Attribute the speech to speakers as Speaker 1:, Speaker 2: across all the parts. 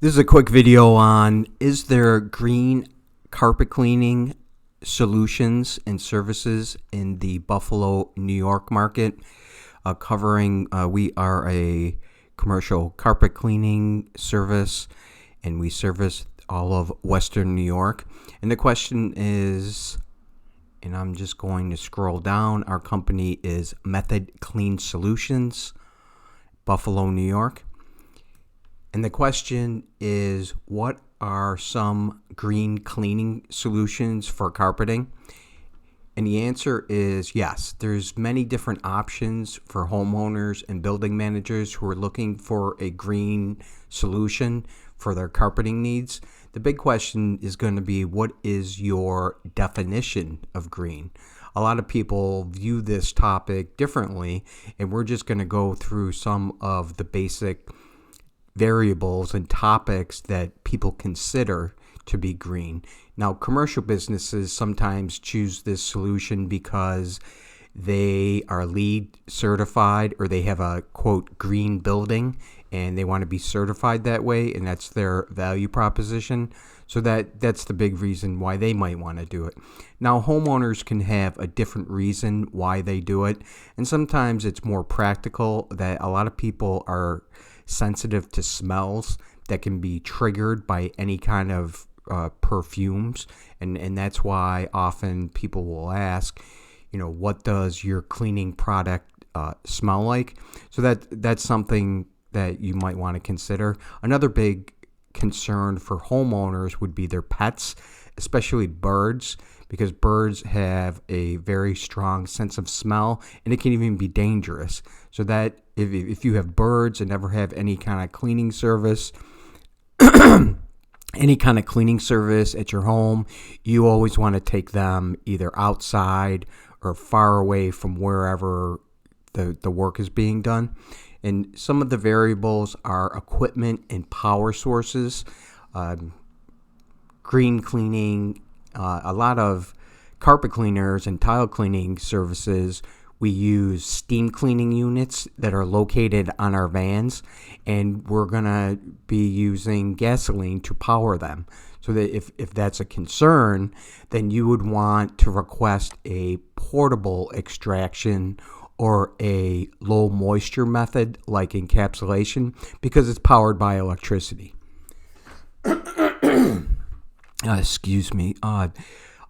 Speaker 1: This is a quick video on, is there green carpet cleaning solutions and services in the Buffalo, New York market? We are a commercial carpet cleaning service, and we service all of Western New York. And the question is, and I'm just going to scroll down, our company is Method Clean Solutions, Buffalo, New York. And the question is, what are some green cleaning solutions for carpeting? And the answer is yes. There's many different options for homeowners and building managers who are looking for a green solution for their carpeting needs. The big question is going to be, what is your definition of green? A lot of people view this topic differently, and we're just going to go through some of the basic variables and topics that people consider to be green. Now, commercial businesses sometimes choose this solution because they are LEED certified, or they have a quote green building and they want to be certified that way, and that's their value proposition. So that's the big reason why they might want to do it. Now, homeowners can have a different reason why they do it, and sometimes it's more practical. That a lot of people are sensitive to smells that can be triggered by any kind of perfumes, and that's why often people will ask, what does your cleaning product smell like? So that's something that you might want to consider. Another big concern for homeowners would be their pets, especially birds, because birds have a very strong sense of smell, and it can even be dangerous. So that if you have birds and never have any kind of cleaning service, any kind of cleaning service at your home, you always want to take them either outside or far away from wherever the work is being done. And some of the variables are equipment and power sources, green cleaning. A lot of carpet cleaners and tile cleaning services, we use steam cleaning units that are located on our vans, and we're going to be using gasoline to power them. So that if that's a concern, then you would want to request a portable extraction or a low moisture method like encapsulation, because it's powered by electricity. Excuse me.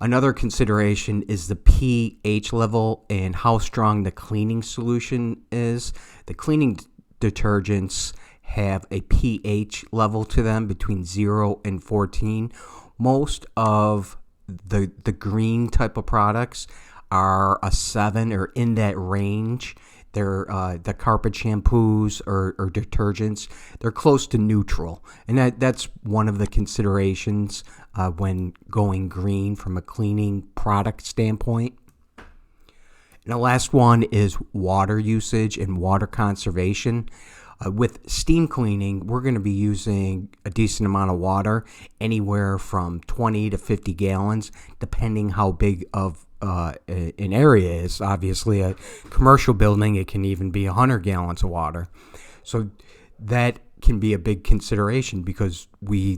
Speaker 1: Another consideration is the pH level and how strong the cleaning solution is. The cleaning detergents have a pH level to them between 0 and 14. Most of the green type of products are a 7 or in that range. They're the carpet shampoos or detergents. They're close to neutral, and that's one of the considerations when going green from a cleaning product standpoint. And the last one is water usage and water conservation. With steam cleaning, we're going to be using a decent amount of water, anywhere from 20 to 50 gallons, depending how big of an area is. Obviously, a commercial building, it can even be 100 gallons of water. So that can be a big consideration, because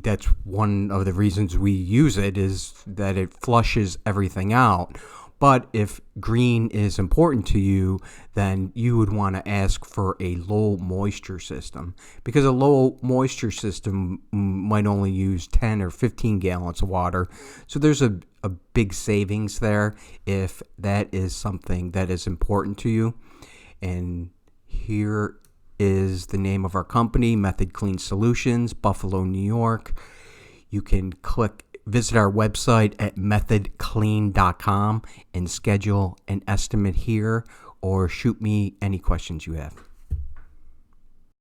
Speaker 1: that's one of the reasons we use it, is that it flushes everything out. But if green is important to you, then you would want to ask for a low moisture system, because a low moisture system might only use 10 or 15 gallons of water. So there's a big savings there if that is something that is important to you. And here is the name of our company, Method Clean Solutions, Buffalo, New York. You can visit our website at methodclean.com and schedule an estimate here, or shoot me any questions you have.